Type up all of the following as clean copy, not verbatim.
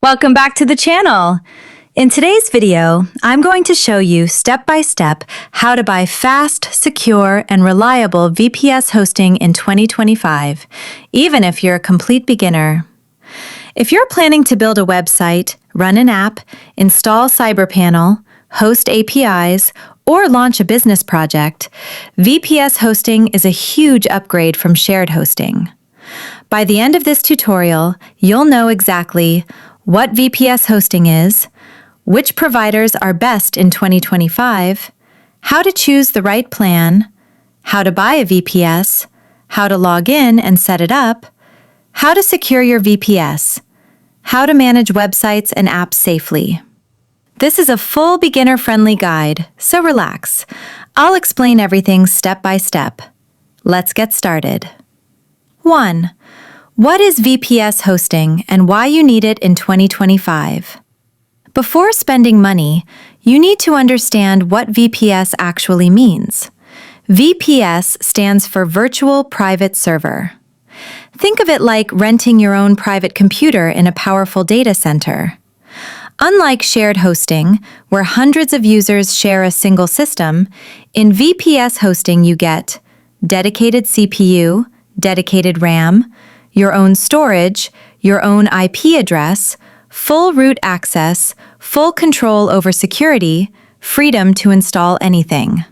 Welcome back to the channel. In today's video, I'm going to show you step-by-step how to buy fast, secure, and reliable VPS hosting in 2025, even if you're a complete beginner. If you're planning to build a website, run an app, install CyberPanel, host APIs, or launch a business project, VPS hosting is a huge upgrade from shared hosting. By the end of this tutorial, you'll know exactly what VPS hosting is, which providers are best in 2025, how to choose the right plan, how to buy a VPS, how to log in and set it up, how to secure your VPS, how to manage websites and apps safely. This is a full beginner-friendly guide, so relax. I'll explain everything step by step. Let's get started. 1. What is VPS hosting and why you need it in 2025? Before spending money, you need to understand what VPS actually means. VPS stands for Virtual Private Server. Think of it like renting your own private computer in a powerful data center. Unlike shared hosting, where hundreds of users share a single system, in VPS hosting you get dedicated CPU, dedicated RAM, your own storage, your own IP address, full root access, full control over security, freedom to install anything.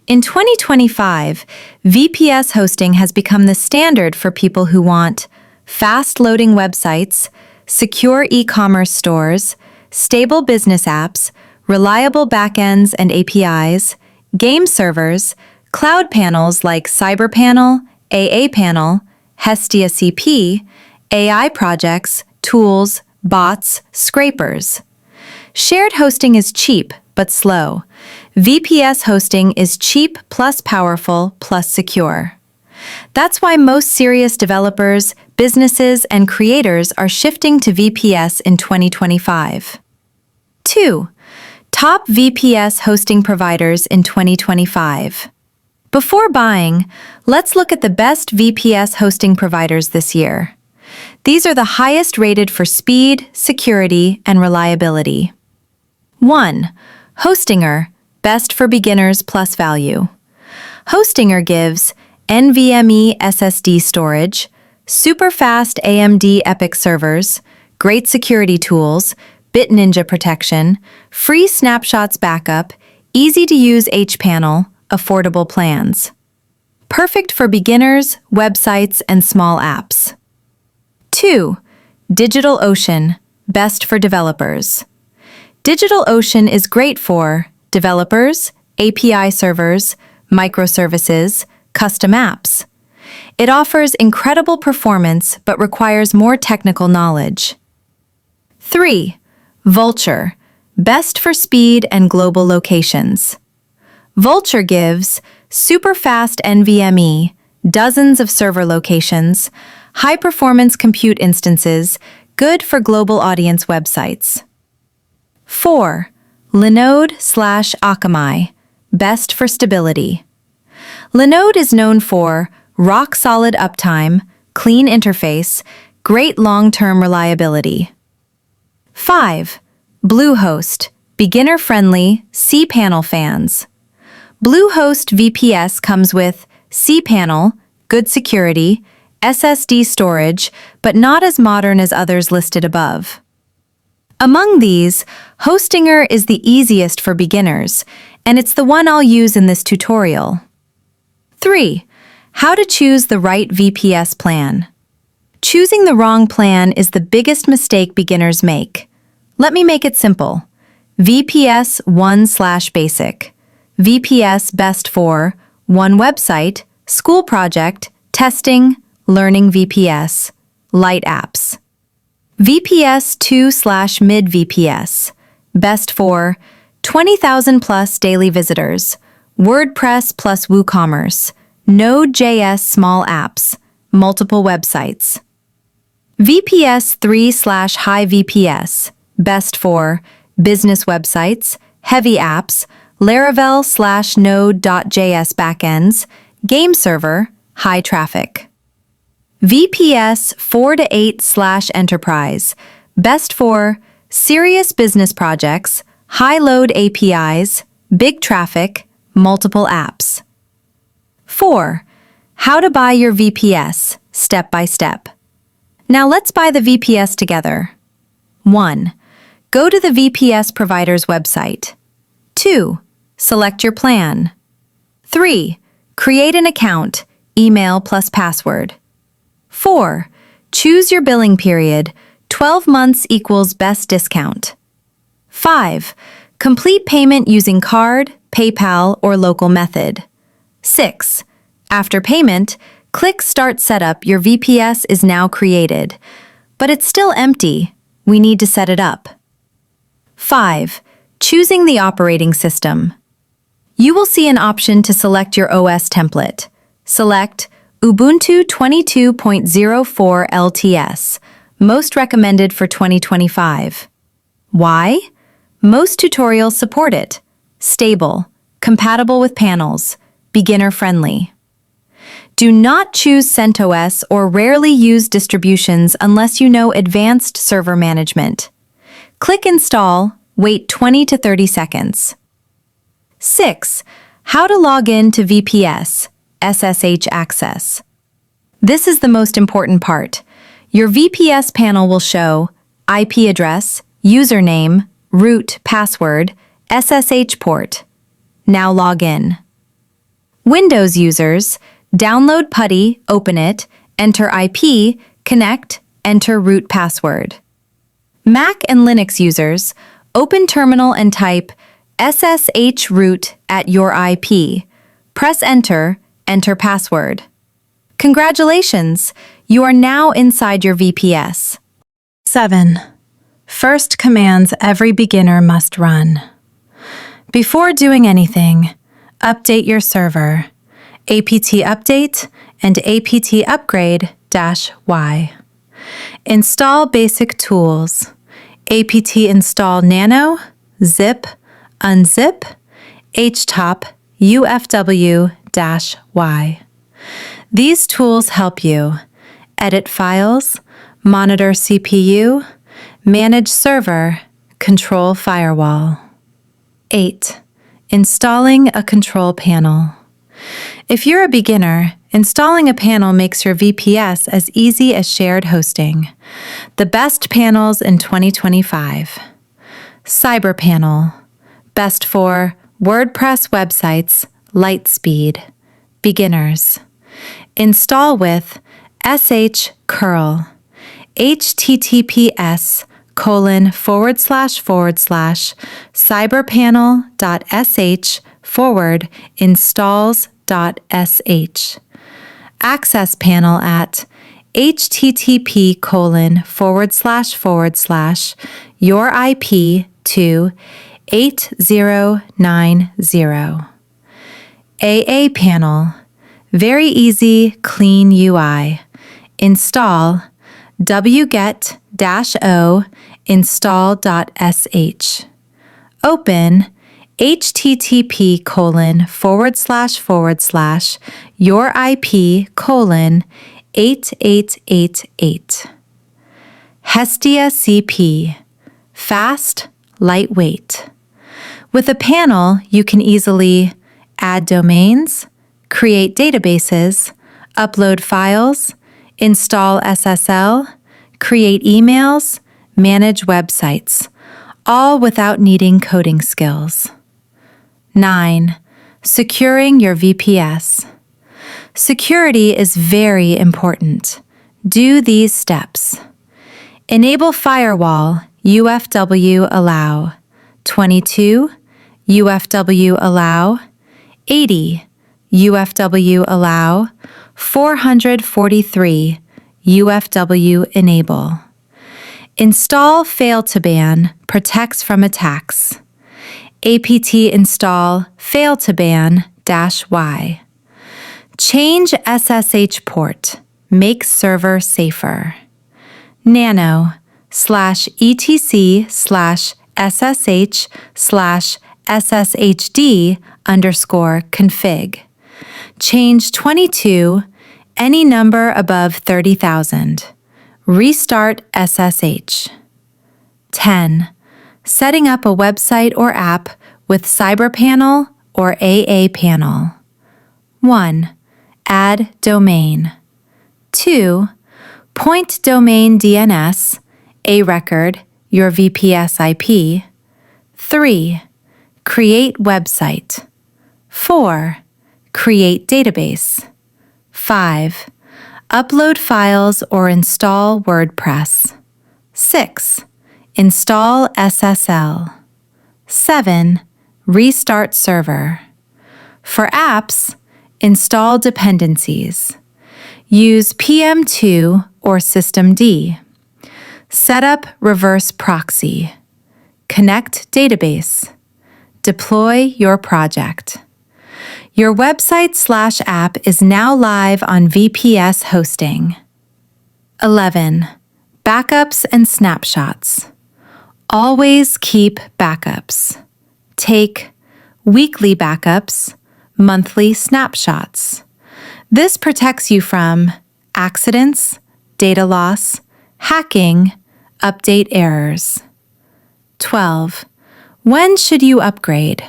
In 2025, VPS hosting has become the standard for people who want fast-loading websites, secure e-commerce stores, stable business apps, reliable backends and APIs, game servers, cloud panels like CyberPanel, aaPanel, Hestia CP, AI projects, tools, bots, scrapers. Shared hosting is cheap but slow. VPS hosting is cheap plus powerful plus secure. That's why most serious developers, businesses, and creators are shifting to VPS in 2025. 2. Top VPS hosting providers in 2025. Before buying, let's look at the best VPS hosting providers this year. These are the highest rated for speed, security, and reliability. 1. Hostinger, best for beginners plus value. Hostinger gives NVMe SSD storage, super fast AMD EPYC servers, great security tools, BitNinja protection, free snapshots backup, easy-to-use aaPanel, affordable plans. Perfect for beginners, websites, and small apps. 2. DigitalOcean, best for developers. DigitalOcean is great for developers, API servers, microservices, custom apps. It offers incredible performance but requires more technical knowledge. 3. Vultr, best for speed and global locations. Vultr gives super fast NVMe, dozens of server locations, high-performance compute instances, good for global audience websites. 4. Linode/Akamai, best for stability. Linode is known for rock-solid uptime, clean interface, great long-term reliability. 5. Bluehost, beginner-friendly, cPanel fans. Bluehost VPS comes with cPanel, good security, SSD storage, but not as modern as others listed above. Among these, Hostinger is the easiest for beginners, and it's the one I'll use in this tutorial. 3. How to choose the right VPS plan. Choosing the wrong plan is the biggest mistake beginners make. Let me make it simple. VPS 1/basic. VPS best for 1 website, school project, testing, learning VPS, light apps. VPS 2/mid VPS, best for 20,000 plus daily visitors, WordPress plus WooCommerce, Node.js small apps, multiple websites. VPS 3/high VPS, best for business websites, heavy apps, Laravel/Node.js backends, game server, high traffic. VPS 4 to 8/enterprise, Best for serious business projects, high-load APIs, big traffic, multiple apps. 4. How to buy your VPS, step by step. Now let's buy the VPS together. 1. Go to the VPS provider's website. 2. Select your plan. 3. Create an account, email plus password. 4. Choose your billing period, 12 months equals best discount. 5. Complete payment using card, PayPal, or local method. 6. After payment, click Start Setup. Your VPS is now created, but it's still empty. We need to set it up. 5. Choosing the operating system. You will see an option to select your OS template. Select Ubuntu 22.04 LTS, most recommended for 2025. Why? Most tutorials support it. Stable, compatible with panels, beginner-friendly. Do not choose CentOS or rarely used distributions unless you know advanced server management. Click Install, wait 20 to 30 seconds. 6. How to log in to VPS, SSH access. This is the most important part. Your VPS panel will show IP address, username, root, password, SSH port. Now log in. Windows users, download PuTTY, open it, enter IP, connect, enter root password. Mac and Linux users, open terminal and type SSH root at your IP. Press enter, enter password. Congratulations, you are now inside your VPS. 7. First commands every beginner must run. Before doing anything, update your server. apt update and apt upgrade-y. Install basic tools. apt install nano, zip, unzip, htop, ufw-y. These tools help you edit files, monitor CPU, manage server, control firewall. 8. Installing a control panel. If you're a beginner, installing a panel makes your VPS as easy as shared hosting. The best panels in 2025. CyberPanel. Best for WordPress websites, light speed. Beginners. Install with sh-curl. https://cyberpanel.sh/installs.sh. Access panel at http:// to 8090. aaPanel. Very easy, clean UI. Install wget-o install.sh. Open http://yourip:8888. Hestia CP. Fast, lightweight. With a panel, you can easily add domains, create databases, upload files, install SSL, create emails, manage websites, all without needing coding skills. 9. Securing your VPS. Security is very important. Do these steps. Enable firewall, UFW allow. 22, UFW allow. 80, UFW allow. 443, UFW enable. Install fail-to-ban protects from attacks. apt install fail-to-ban-y. Change SSH port. Make server safer. nano/etc/ssh/sshd_config. Change 22, any number above 30,000. Restart SSH. 10. Setting up a website or app with CyberPanel or aaPanel. 1. Add domain. 2. Point domain DNS, a record, your VPS IP. 3. Create website. 4. Create database. 5. Upload files or install WordPress. 6. Install SSL. 7. Restart server. For apps, install dependencies. Use PM2 or systemd. Set up reverse proxy. Connect database. Deploy your project. Your website/app is now live on VPS hosting. 11. Backups and snapshots. Always keep backups. Take weekly backups, monthly snapshots. This protects you from accidents, data loss, hacking, update errors. 12. When should you upgrade?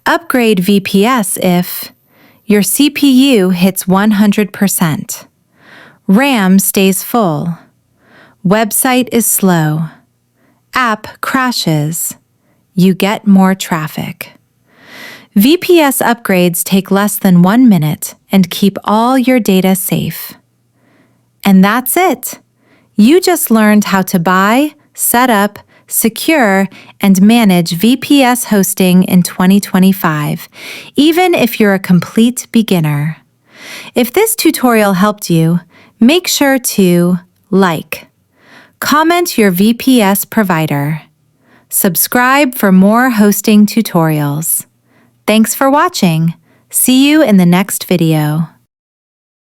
Upgrade VPS if your CPU hits 100%, RAM stays full, website is slow, app crashes, you get more traffic. VPS upgrades take less than 1 minute and keep all your data safe. And that's it. You just learned how to buy, set up, secure, and manage VPS hosting in 2025, even if you're a complete beginner. If this tutorial helped you, make sure to like, comment your VPS provider, subscribe for more hosting tutorials. Thanks for watching. See you in the next video.